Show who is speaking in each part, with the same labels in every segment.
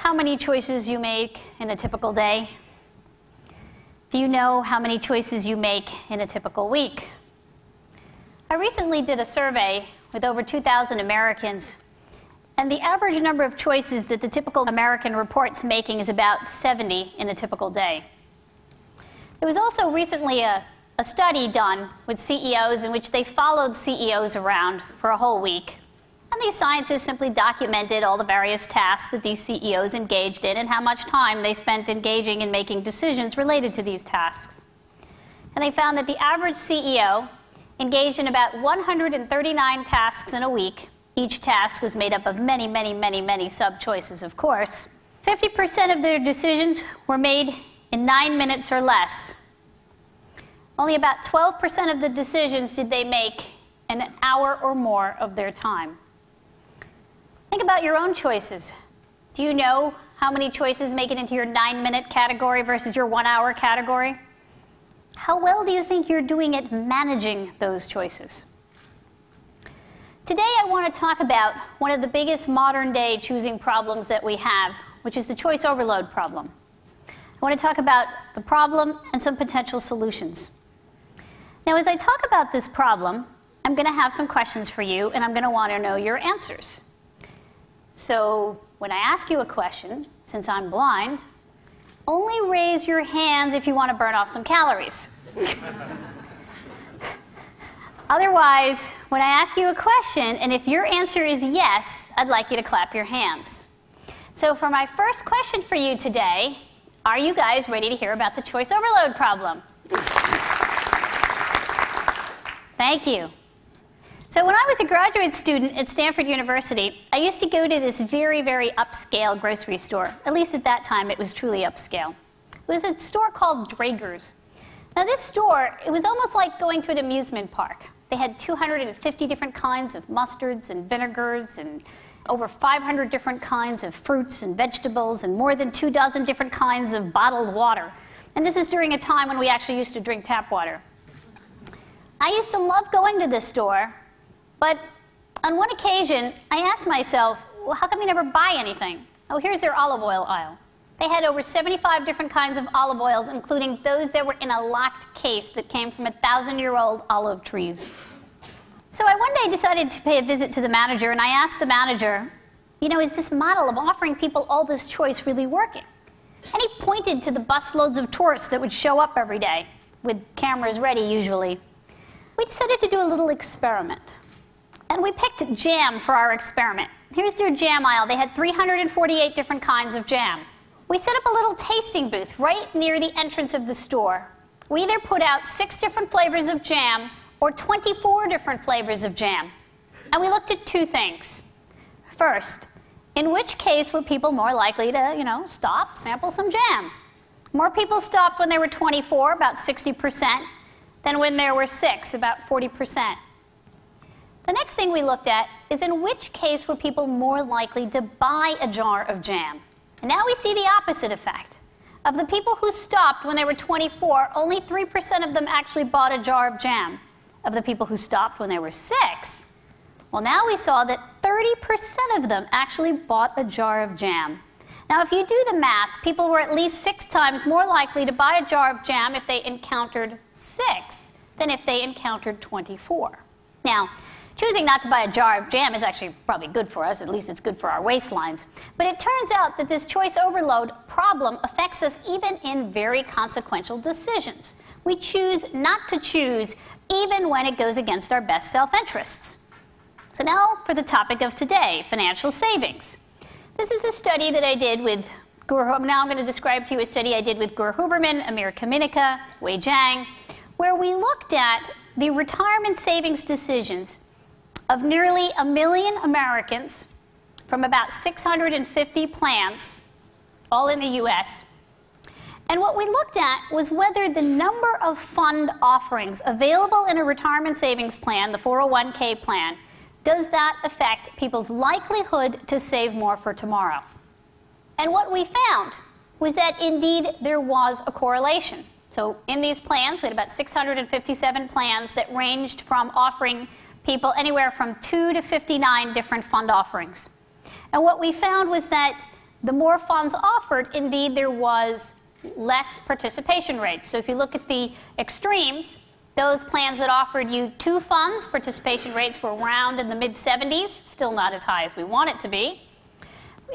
Speaker 1: how many choices you make in a typical day? Do you know how many choices you make in a typical week? I recently did a survey with over 2,000 Americans, and the average number of choices that the typical American reports making is about 70 in a typical day. There was also recently a study done with CEOs in which they followed CEOs around for a whole week. And these scientists simply documented all the various tasks that these CEOs engaged in and how much time they spent engaging in making decisions related to these tasks. And they found that the average CEO engaged in about 139 tasks in a week. Each task was made up of many sub-choices, of course. 50% of their decisions were made in 9 minutes or less. Only about 12% of the decisions did they make in an hour or more of their time. Think about your own choices. Do you know how many choices make it into your 9-minute category versus your 1-hour category? How well do you think you're doing at managing those choices? Today I want to talk about one of the biggest modern-day choosing problems that we have, which is the choice overload problem. I want to talk about the problem and some potential solutions. Now, as I talk about this problem, I'm going to have some questions for you, and I'm going to want to know your answers. So when I ask you a question, since I'm blind, only raise your hands if you want to burn off some calories. Otherwise, when I ask you a question, and if your answer is yes, I'd like you to clap your hands. So for my first question for you today, are you guys ready to hear about the choice overload problem? Thank you. So when I was a graduate student at Stanford University, I used to go to this very upscale grocery store. At least at that time, it was truly upscale. It was a store called Draeger's. Now this store, it was almost like going to an amusement park. They had 250 different kinds of mustards and vinegars and over 500 different kinds of fruits and vegetables and more than 24 different kinds of bottled water. And this is during a time when we actually used to drink tap water. I used to love going to this store, but on one occasion, I asked myself, well, how come you never buy anything? Oh, here's their olive oil aisle. They had over 75 different kinds of olive oils, including those that were in a locked case that came from 1,000-year-old olive trees. So I one day decided to pay a visit to the manager, and I asked the manager, you know, is this model of offering people all this choice really working? And he pointed to the busloads of tourists that would show up every day, with cameras ready usually. We decided to do a little experiment. And we picked jam for our experiment. Here's their jam aisle. They had 348 different kinds of jam. We set up a little tasting booth right near the entrance of the store. We either put out 6 different flavors of jam or 24 different flavors of jam. And we looked at 2 things. First, in which case were people more likely to, stop, sample some jam? More people stopped when there were 24, about 60%, than when there were 6, about 40%. The next thing we looked at is in which case were people more likely to buy a jar of jam. And now we see the opposite effect. Of the people who stopped when there were 24, only 3% of them actually bought a jar of jam. Of the people who stopped when there were 6, well, now we saw that 30% of them actually bought a jar of jam. Now, if you do the math, people were at least 6 times more likely to buy a jar of jam if they encountered 6 than if they encountered 24. Now, choosing not to buy a jar of jam is actually probably good for us. At least it's good for our waistlines. But it turns out that this choice overload problem affects us even in very consequential decisions. We choose not to choose even when it goes against our best self-interests. So now for the topic of today, financial savings. This is a study that I did with now I'm going to describe to you a study I did with Gur Huberman, Amir Kaminica, Wei Zhang, where we looked at the retirement savings decisions of nearly 1 million Americans from about 650 plans, all in the US. And what we looked at was whether the number of fund offerings available in a retirement savings plan, the 401k plan, does that affect people's likelihood to save more for tomorrow? And what we found was that indeed there was a correlation. So in these plans, we had about 657 plans that ranged from offering people anywhere from 2 to 59 different fund offerings. And what we found was that the more funds offered, indeed, there was less participation rates. So if you look at the extremes, those plans that offered you 2 funds, participation rates were around in the mid-70s, still not as high as we want it to be.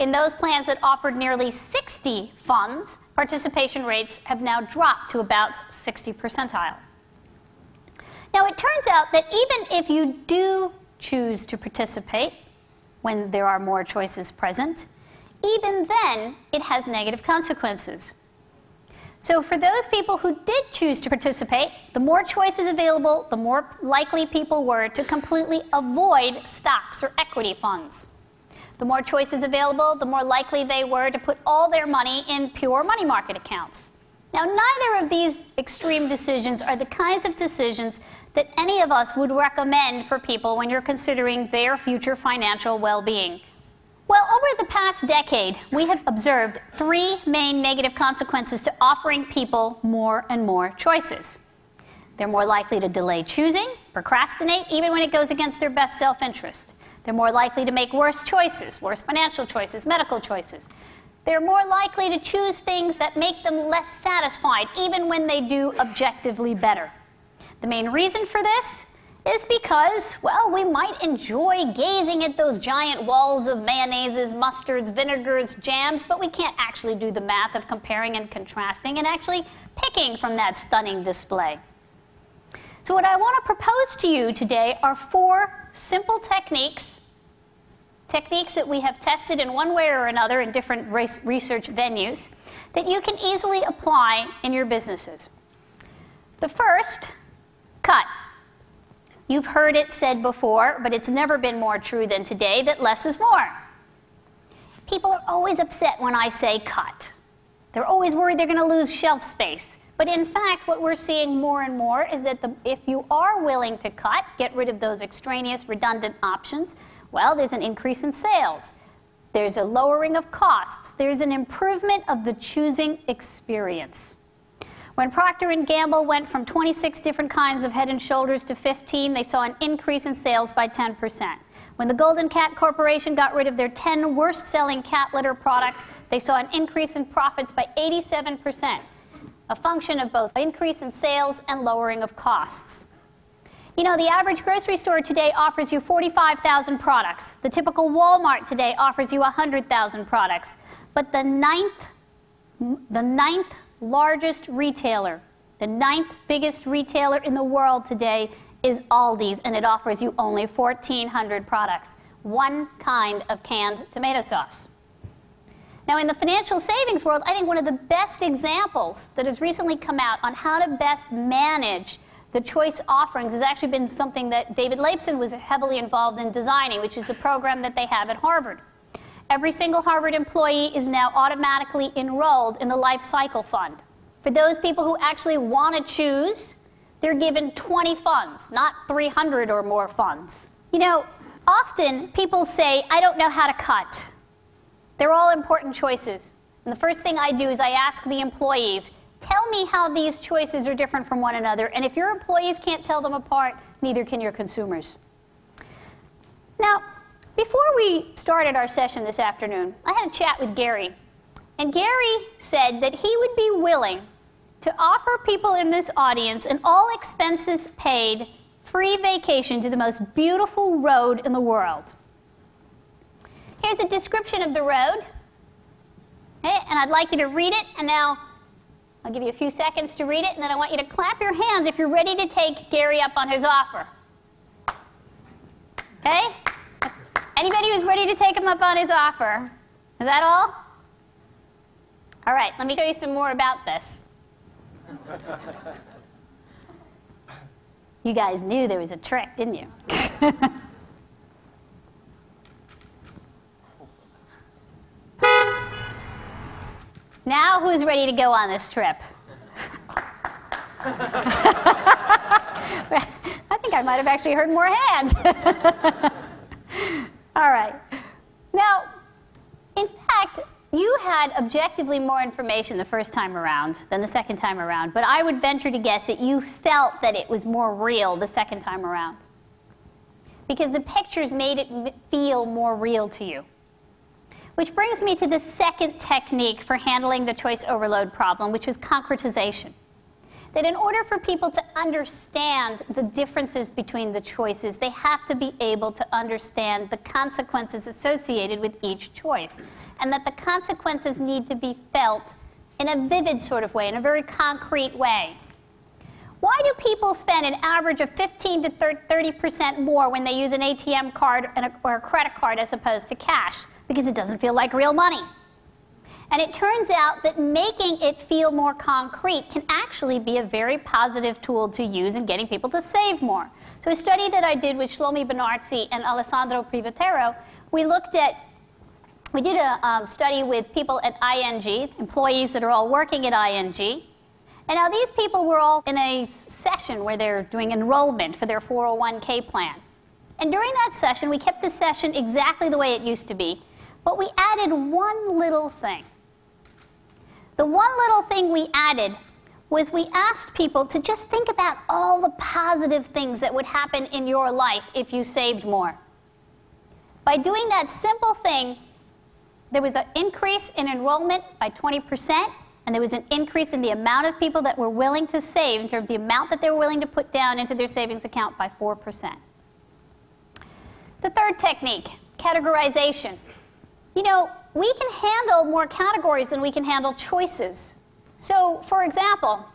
Speaker 1: In those plans that offered nearly 60 funds, participation rates have now dropped to about 60 percentile. Now, it turns out that even if you do choose to participate when there are more choices present, even then, it has negative consequences. So for those people who did choose to participate, the more choices available, the more likely people were to completely avoid stocks or equity funds. The more choices available, the more likely they were to put all their money in pure money market accounts. Now, neither of these extreme decisions are the kinds of decisions that any of us would recommend for people when you're considering their future financial well-being. Well, over the past decade, we have observed 3 main negative consequences to offering people more and more choices. They're more likely to delay choosing, procrastinate, even when it goes against their best self-interest. They're more likely to make worse choices, worse financial choices, medical choices. They're more likely to choose things that make them less satisfied, even when they do objectively better. The main reason for this is because, well, we might enjoy gazing at those giant walls of mayonnaises, mustards, vinegars, jams, but we can't actually do the math of comparing and contrasting and actually picking from that stunning display. So what I want to propose to you today are 4 simple techniques that we have tested in one way or another in different research venues that you can easily apply in your businesses. The first, cut. You've heard it said before, but it's never been more true than today, that less is more. People are always upset when I say cut. They're always worried they're going to lose shelf space. But in fact, what we're seeing more and more is that if you are willing to cut, get rid of those extraneous, redundant options, well, there's an increase in sales. There's a lowering of costs. There's an improvement of the choosing experience. When Procter & Gamble went from 26 different kinds of Head & Shoulders to 15, they saw an increase in sales by 10%. When the Golden Cat Corporation got rid of their 10 worst-selling cat litter products, they saw an increase in profits by 87%, a function of both increase in sales and lowering of costs. You know, the average grocery store today offers you 45,000 products. The typical Walmart today offers you 100,000 products. But the ninth largest retailer, the 9th biggest retailer in the world today is Aldi's, and it offers you only 1,400 products, 1 kind of canned tomato sauce. Now, in the financial savings world, I think one of the best examples that has recently come out on how to best manage the choice offerings has actually been something that David Laibson was heavily involved in designing, which is the program that they have at Harvard. Every single Harvard employee is now automatically enrolled in the Life Cycle Fund. For those people who actually want to choose, they're given 20 funds, not 300 or more funds. You know, often people say, I don't know how to cut. They're all important choices. And the first thing I do is I ask the employees, tell me how these choices are different from one another. And if your employees can't tell them apart, neither can your consumers. Now, before we started our session this afternoon, I had a chat with Gary. And Gary said that he would be willing to offer people in this audience an all-expenses paid free vacation to the most beautiful road in the world. Here's a description of the road. Okay, and I'd like you to read it, and now I'll give you a few seconds to read it, and then I want you to clap your hands if you're ready to take Gary up on his offer. Okay? Anybody who's ready to take him up on his offer? Is that all? All right, let me show you some more about this. You guys knew there was a trick, didn't you? Now, who's ready to go on this trip? I think I might have actually heard more hands. All right. Now, in fact, you had objectively more information the first time around than the second time around, but I would venture to guess that you felt that it was more real the second time around, because the pictures made it feel more real to you. Which brings me to the second technique for handling the choice overload problem, which is concretization. That in order for people to understand the differences between the choices, they have to be able to understand the consequences associated with each choice, and that the consequences need to be felt in a vivid sort of way, in a very concrete way. Why do people spend an average of 15 to 30% more when they use an ATM card or a credit card as opposed to cash? Because it doesn't feel like real money. And it turns out that making it feel more concrete can actually be a very positive tool to use in getting people to save more. So a study that I did with Shlomi Benartzi and Alessandro Privatero, we did a study with people at ING, employees that are all working at ING. And now these people were all in a session where they're doing enrollment for their 401k plan. And during that session, we kept the session exactly the way it used to be, but we added one little thing. The one little thing we added was we asked people to just think about all the positive things that would happen in your life if you saved more. By doing that simple thing, there was an increase in enrollment by 20%, and there was an increase in the amount of people that were willing to save, in terms of the amount that they were willing to put down into their savings account, by 4%. The third technique, categorization. You know, we can handle more categories than we can handle choices. So, for example,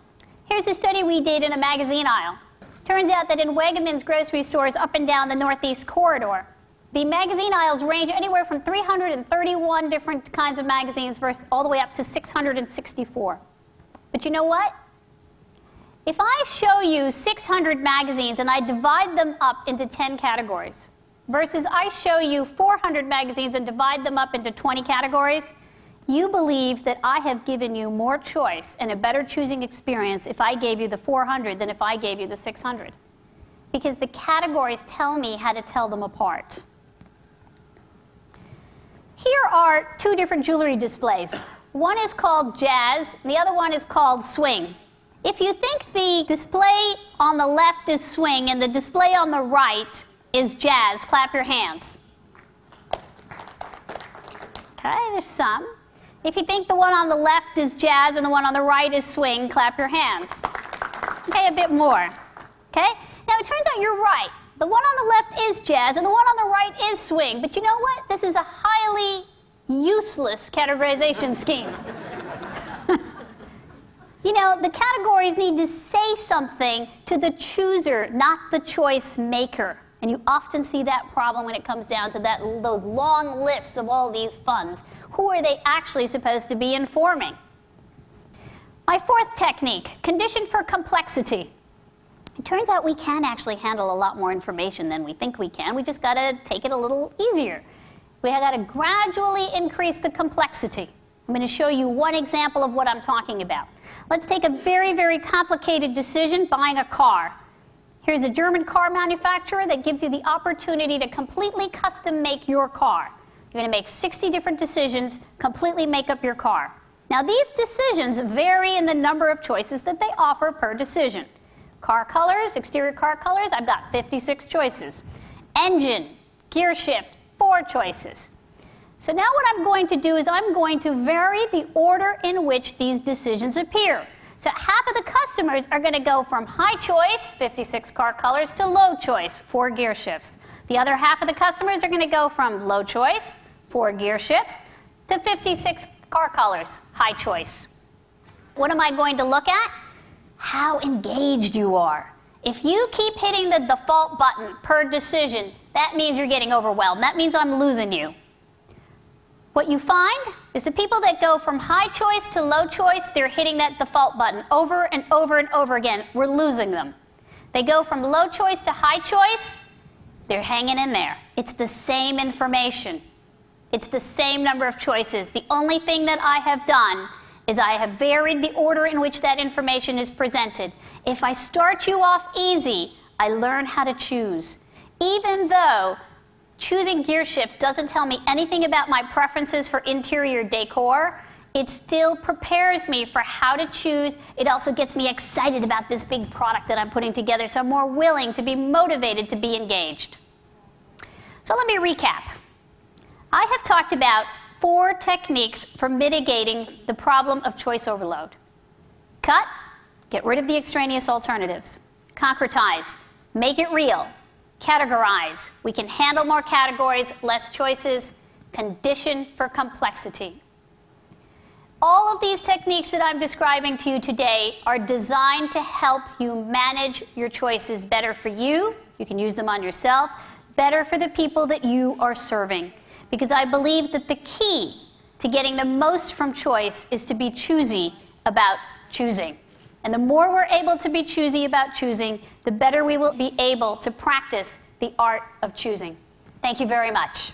Speaker 1: here's a study we did in a magazine aisle. Turns out that in Wegmans grocery stores up and down the Northeast corridor, the magazine aisles range anywhere from 331 different kinds of magazines versus all the way up to 664. But you know what? If I show you 600 magazines and I divide them up into 10 categories, versus I show you 400 magazines and divide them up into 20 categories, you believe that I have given you more choice and a better choosing experience if I gave you the 400 than if I gave you the 600. Because the categories tell me how to tell them apart. Here are two different jewelry displays. One is called Jazz, and the other one is called Swing. If you think the display on the left is Swing and the display on the right is Jazz, clap your hands. Okay, there's some. If you think the one on the left is Jazz and the one on the right is Swing, clap your hands. Okay, a bit more. Okay? Now it turns out you're right. The one on the left is Jazz and the one on the right is Swing. But you know what? This is a highly useless categorization scheme. You know, the categories need to say something to the chooser, not the choice maker. And you often see that problem when it comes down to those long lists of all these funds. Who are they actually supposed to be informing? My fourth technique, condition for complexity. It turns out we can actually handle a lot more information than we think we can. We just got to take it a little easier. We have got to gradually increase the complexity. I'm going to show you one example of what I'm talking about. Let's take a very, very complicated decision, buying a car. Here's a German car manufacturer that gives you the opportunity to completely custom make your car. You're going to make 60 different decisions, completely make up your car. Now these decisions vary in the number of choices that they offer per decision. Car colors, exterior car colors, I've got 56 choices. Engine, gear shift, 4 choices. So now what I'm going to do is I'm going to vary the order in which these decisions appear. So half of the customers are going to go from high choice, 56 car colors, to low choice, 4 gear shifts. The other half of the customers are going to go from low choice, 4 gear shifts, to 56 car colors, high choice. What am I going to look at? How engaged you are. If you keep hitting the default button per decision, that means you're getting overwhelmed. That means I'm losing you. What you find is the people that go from high choice to low choice, they're hitting that default button over and over and over again. We're losing them. They go from low choice to high choice, they're hanging in there. It's the same information. It's the same number of choices. The only thing that I have done is I have varied the order in which that information is presented. If I start you off easy, I learn how to choose. Even though choosing gear shift doesn't tell me anything about my preferences for interior decor, it still prepares me for how to choose. It also gets me excited about this big product that I'm putting together, so I'm more willing to be motivated to be engaged. So let me recap. I have talked about 4 techniques for mitigating the problem of choice overload. Cut, get rid of the extraneous alternatives. Concretize, make it real. Categorize, we can handle more categories, less choices. Condition for complexity. All of these techniques that I'm describing to you today are designed to help you manage your choices better for you. You can use them on yourself. Better for the people that you are serving. Because I believe that the key to getting the most from choice is to be choosy about choosing. And the more we're able to be choosy about choosing, the better we will be able to practice the art of choosing. Thank you very much.